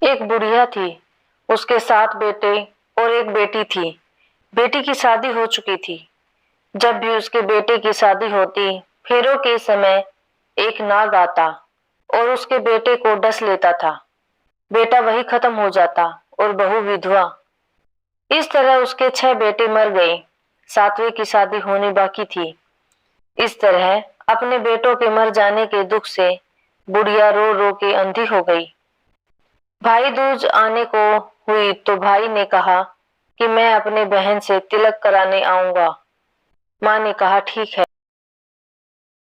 एक बुढ़िया थी। उसके 7 बेटे और एक बेटी थी। बेटी की शादी हो चुकी थी। जब भी उसके बेटे की शादी होती, फेरों के समय एक नाग आता और उसके बेटे को डस लेता था। बेटा वही खत्म हो जाता और बहू विधवा। इस तरह उसके 6 बेटे मर गए। 7वें की शादी होनी बाकी थी। इस तरह अपने बेटों के मर जाने के दुख से बुढ़िया रो रो के अंधी हो गई। भाई दूज आने को हुई तो भाई ने कहा कि मैं अपने बहन से तिलक कराने आऊंगा। माँ ने कहा ठीक है।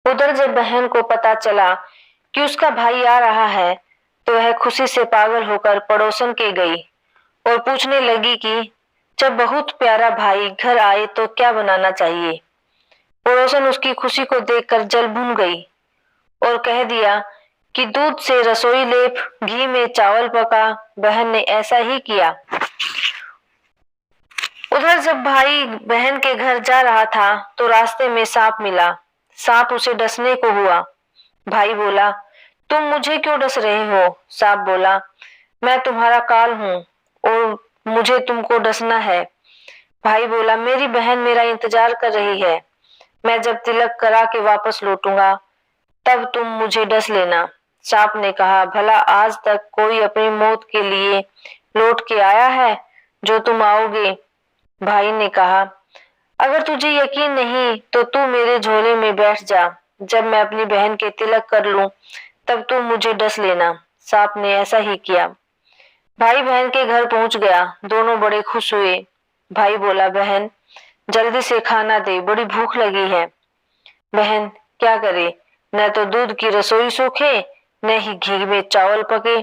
उधर जब बहन को पता चला कि उसका भाई आ रहा है तो वह खुशी से पागल होकर पड़ोसन के गई और पूछने लगी कि जब बहुत प्यारा भाई घर आए तो क्या बनाना चाहिए। पड़ोसन उसकी खुशी को देखकर जल भून गई और कह दिया कि दूध से रसोई लेप, घी में चावल पका। बहन ने ऐसा ही किया। उधर जब भाई बहन के घर जा रहा था तो रास्ते में सांप मिला। सांप उसे डसने को हुआ। भाई बोला, तुम मुझे क्यों डस रहे हो? सांप बोला, मैं तुम्हारा काल हूँ और मुझे तुमको डसना है। भाई बोला, मेरी बहन मेरा इंतजार कर रही है। मैं जब तिलक करा के वापस लौटूंगा तब तुम मुझे डस लेना। सांप ने कहा, भला आज तक कोई अपनी मौत के लिए लौट के आया है जो तुम आओगे? भाई ने कहा, अगर तुझे यकीन नहीं तो तू मेरे झोले में बैठ जा। जब मैं अपनी बहन के तिलक कर लूं तब तू मुझे डस लेना। सांप ने ऐसा ही किया। भाई बहन के घर पहुंच गया। दोनों बड़े खुश हुए। भाई बोला, बहन जल्दी से खाना दे, बड़ी भूख लगी है। बहन क्या करे, न तो दूध की रसोई सूखे न ही घी में चावल पके।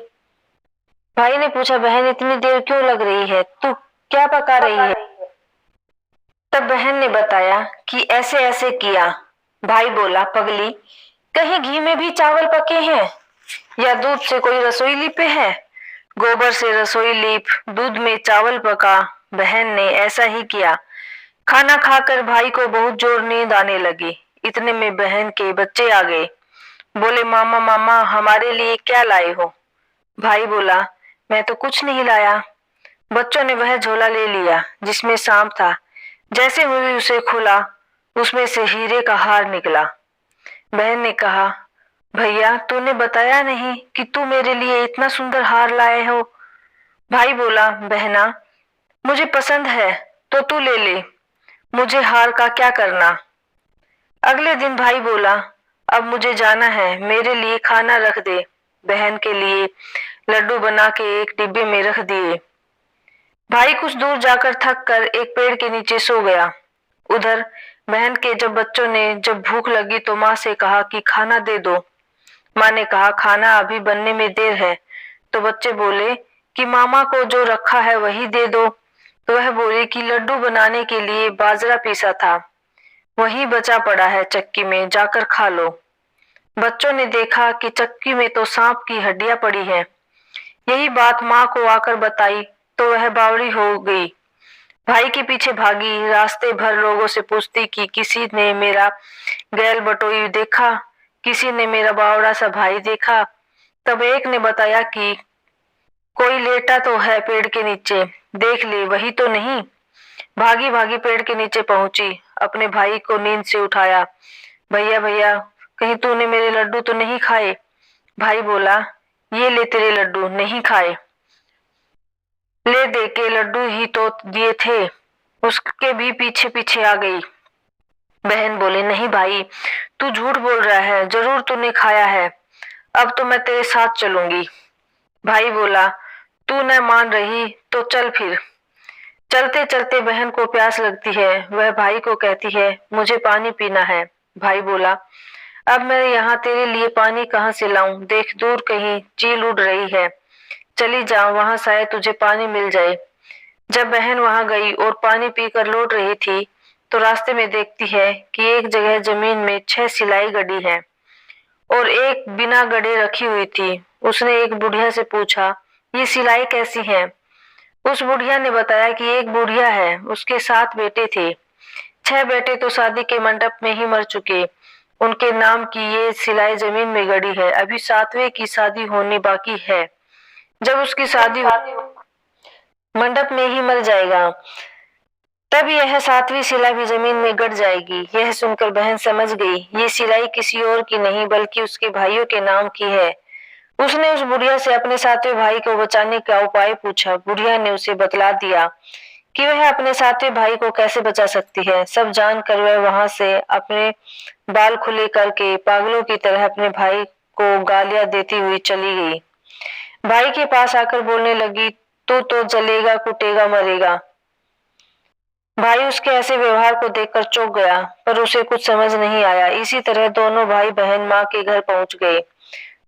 भाई ने पूछा, बहन इतनी देर क्यों लग रही है, तू क्या पका रही है? तब बहन ने बताया कि ऐसे ऐसे किया। भाई बोला, पगली, कहीं घी में भी चावल पके हैं या दूध से कोई रसोई लीपे है? गोबर से रसोई लीप, दूध में चावल पका। बहन ने ऐसा ही किया। खाना खाकर भाई को बहुत जोर नींद आने लगी। इतने में बहन के बच्चे आ गए। बोले, मामा मामा हमारे लिए क्या लाए हो? भाई बोला, मैं तो कुछ नहीं लाया। बच्चों ने वह झोला ले लिया जिसमें सांप था। जैसे हुई उसे खुला, उसमें से हीरे का हार निकला। बहन ने कहा, भैया तूने बताया नहीं कि तू मेरे लिए इतना सुंदर हार लाए हो। भाई बोला, बहना मुझे पसंद है तो तू ले ले, मुझे हार का क्या करना। अगले दिन भाई बोला, अब मुझे जाना है, मेरे लिए खाना रख दे। बहन के लिए लड्डू बना के एक डिब्बे में रख दिए। भाई कुछ दूर जाकर थक कर एक पेड़ के नीचे सो गया। उधर बहन के जब बच्चों ने जब भूख लगी तो माँ से कहा कि खाना दे दो। माँ ने कहा, खाना अभी बनने में देर है। तो बच्चे बोले कि मामा को जो रखा है वही दे दो। तो वह बोली कि लड्डू बनाने के लिए बाजरा पीसा था, वही बचा पड़ा है चक्की में, जाकर खा लो। बच्चों ने देखा कि चक्की में तो सांप की हड्डियां पड़ी हैं। यही बात माँ को आकर बताई तो वह बावड़ी हो गई। भाई के पीछे भागी, रास्ते भर लोगों से पूछती कि किसी ने मेरा गैल बटोई देखा, किसी ने मेरा बावड़ा सा भाई देखा। तब एक ने बताया कि कोई लेटा तो है पेड़ के नीचे, देख ले वही तो नहीं। भागी भागी पेड़ के नीचे पहुंची, अपने भाई को नींद से उठाया। भैया भैया कहीं तूने मेरे लड्डू तो नहीं खाए? भाई बोला, ये ले तेरे लड्डू, नहीं खाए। ले दे के लड्डू ही तो दिए थे। उसके भी पीछे पीछे आ गई। बहन बोले, नहीं भाई तू झूठ बोल रहा है, जरूर तूने खाया है। अब तो मैं तेरे साथ चलूंगी। भाई बोला, तू न मान रही तो चल फिर। चलते चलते बहन को प्यास लगती है। वह भाई को कहती है, मुझे पानी पीना है। भाई बोला, अब मैं यहाँ तेरे लिए पानी कहाँ से लाऊं? देख दूर कहीं चील उड़ रही है, चली जाओ, वहां शायद तुझे पानी मिल जाए। जब बहन वहां गई और पानी पीकर लौट रही थी तो रास्ते में देखती है कि एक जगह जमीन में 6 सिलाई गड़ी है और एक बिना गड़े रखी हुई थी। उसने एक बुढ़िया से पूछा, ये सिलाई कैसी है? उस बुढ़िया ने बताया कि एक बुढ़िया है, उसके 7 बेटे थे। 6 बेटे तो शादी के मंडप में ही मर चुके। उनके नाम की ये सिलाई जमीन में गड़ी है। अभी 7वें की शादी होनी बाकी है। जब उसकी शादी मंडप में ही मर जाएगा, तब यह 7वीं शिला भी जमीन में गड़ जाएगी। यह सुनकर बहन समझ गई, ये सिलाई किसी और की नहीं बल्कि उसके भाइयों के नाम की है। उसने उस बुढ़िया से अपने 7वें भाई को बचाने का उपाय पूछा। बुढ़िया ने उसे बतला दिया कि वह अपने 7वें भाई को कैसे बचा सकती है। सब जानकर वह वहां से अपने बाल खुले करके पागलों की तरह अपने भाई को गालियां देती हुई चली गई। भाई के पास आकर बोलने लगी, तू तो जलेगा, कुटेगा, मरेगा। भाई उसके ऐसे व्यवहार को देखकर चौंक गया, पर उसे कुछ समझ नहीं आया। इसी तरह दोनों भाई बहन माँ के घर पहुंच गए।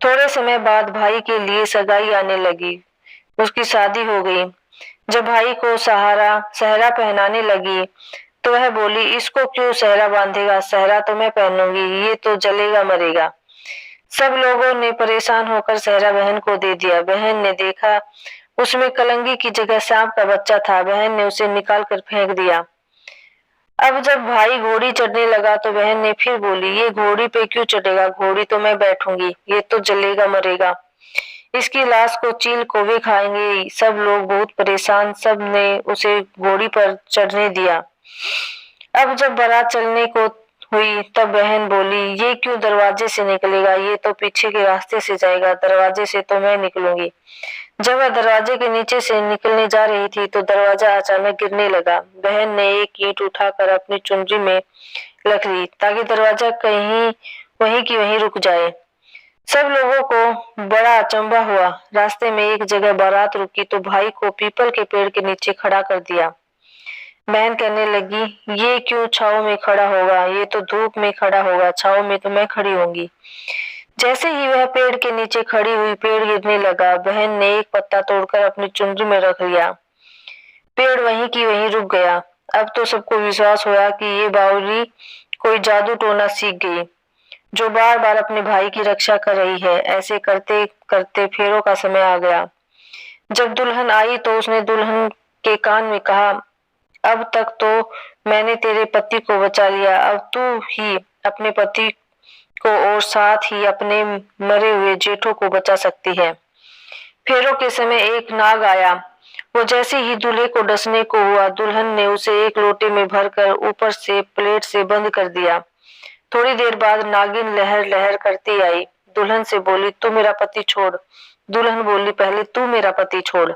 थोड़े समय बाद भाई के लिए सगाई आने लगी। उसकी शादी हो गई। जब भाई को सहरा पहनाने लगी तो वह बोली, इसको क्यों सहरा बांधेगा, सहरा तो मैं पहनूंगी, ये तो जलेगा मरेगा। सब लोगों ने परेशान होकर सहरा बहन को दे दिया। बहन ने देखा उसमें कलंगी की जगह सांप का बच्चा था। बहन ने उसे निकाल कर फेंक दिया। अब जब भाई घोड़ी चढ़ने लगा तो बहन ने फिर बोली, ये घोड़ी पे क्यों चढ़ेगा, घोड़ी तो मैं बैठूंगी, ये तो जलेगा मरेगा, इसकी लाश को चील कौवे खाएंगे। सब लोग बहुत परेशान, सब ने उसे घोड़ी पर चढ़ने दिया। अब जब बारात चलने को हुई तब बहन बोली, ये क्यों दरवाजे से निकलेगा, ये तो पीछे के रास्ते से जाएगा, दरवाजे से तो मैं निकलूंगी। जब वह दरवाजे के नीचे से निकलने जा रही थी तो दरवाजा अचानक गिरने लगा। बहन ने एक ईंट उठाकर अपनी चुनरी में रख ली ताकि दरवाजा कहीं वहीं की वहीं रुक जाए। सब लोगों को बड़ा अचंभा हुआ। रास्ते में एक जगह बारात रुकी तो भाई को पीपल के पेड़ के नीचे खड़ा कर दिया। बहन कहने लगी, ये क्यों छाव में खड़ा होगा, ये तो धूप में खड़ा होगा, छाव में तो मैं खड़ी होंगी। जैसे ही वह पेड़ के नीचे खड़ी हुई, पेड़ गिरने लगा। बहन ने एक पत्ता तोड़कर अपनी चुनरी में रख लिया। पेड़ वहीं की वहीं रुक गया। अब तो सबको विश्वास हुआ कि ये बावली कोई जादू टोना सीख गई, जो बार बार अपने भाई की रक्षा कर रही है। ऐसे करते करते फेरों का समय आ गया। जब दुल्हन आई तो उसने दुल्हन के कान में कहा, अब तक तो मैंने तेरे पति को बचा लिया, अब तू ही अपने पति को और साथ ही अपने मरे हुए जेठों को बचा सकती है। फेरों के समय एक नाग आया। वो जैसे ही दूल्हे को डसने को हुआ, दुल्हन ने उसे एक लोटे में भरकर ऊपर से प्लेट से बंद कर दिया। थोड़ी देर बाद नागिन लहर लहर करती आई। दुल्हन से बोली, तू मेरा पति छोड़। दुल्हन बोली, पहले तू मेरा पति छोड़।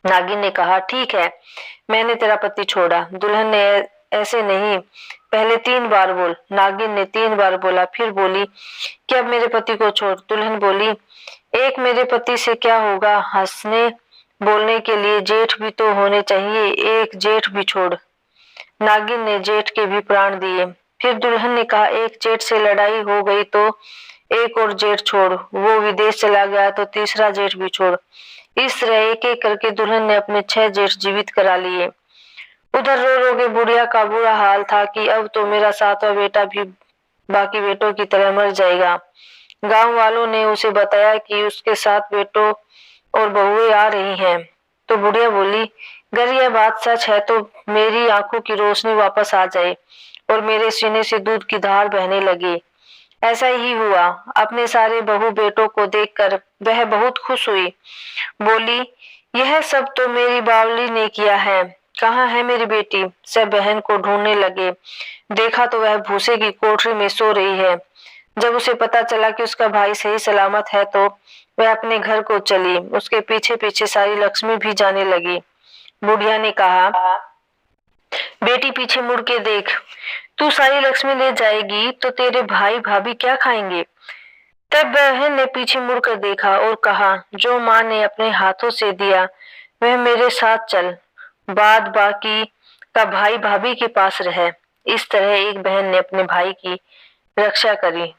नागिन ने कहा, ठीक है, मैंने तेरा पति छोड़ा। दुल्हन ने ऐसे नहीं, पहले 3 बार बोल। नागिन ने 3 बार बोला, फिर बोली कि अब मेरे पति को छोड़। दुल्हन बोली, एक मेरे पति से क्या होगा, हंसने बोलने के लिए जेठ भी तो होने चाहिए, एक जेठ भी छोड़। नागिन ने जेठ के भी प्राण दिए। फिर दुल्हन ने कहा, एक जेठ से लड़ाई हो गई तो एक और जेठ छोड़, वो विदेश चला गया तो तीसरा जेठ भी छोड़। इस तरह एक एक करके दुल्हन ने अपने 6 जेठ जीवित करा लिए। उधर रो रो के बुढ़िया का बुरा हाल था कि अब तो मेरा 7वां बेटा भी बाकी बेटों की तरह मर जाएगा। गांव वालों ने उसे बताया कि उसके 7 बेटों और बहुएं आ रही हैं। तो बुढ़िया बोली, अगर यह बात सच है तो मेरी आंखों की रोशनी वापस आ जाए और मेरे सीने से दूध की धार बहने लगी। ऐसा ही हुआ। अपने सारे बहू बेटों को देखकर वह बहुत खुश हुई। बोली, यह सब तो मेरी बावली ने किया है, कहाँ है मेरी बेटी। सब बहन को ढूंढने लगे। देखा तो वह भूसे की कोठरी में सो रही है। जब उसे पता चला कि उसका भाई सही सलामत है तो वह अपने घर को चली। उसके पीछे पीछे सारी लक्ष्मी भी जाने लगी। बुढ़िया ने कहा, बेटी पीछे मुड़ के देख, तू सारी लक्ष्मी ले जाएगी तो तेरे भाई भाभी क्या खाएंगे। तब बहन ने पीछे मुड़कर देखा और कहा, जो माँ ने अपने हाथों से दिया वह मेरे साथ चल, बाद बाकी का भाई भाभी के पास रहे। इस तरह एक बहन ने अपने भाई की रक्षा करी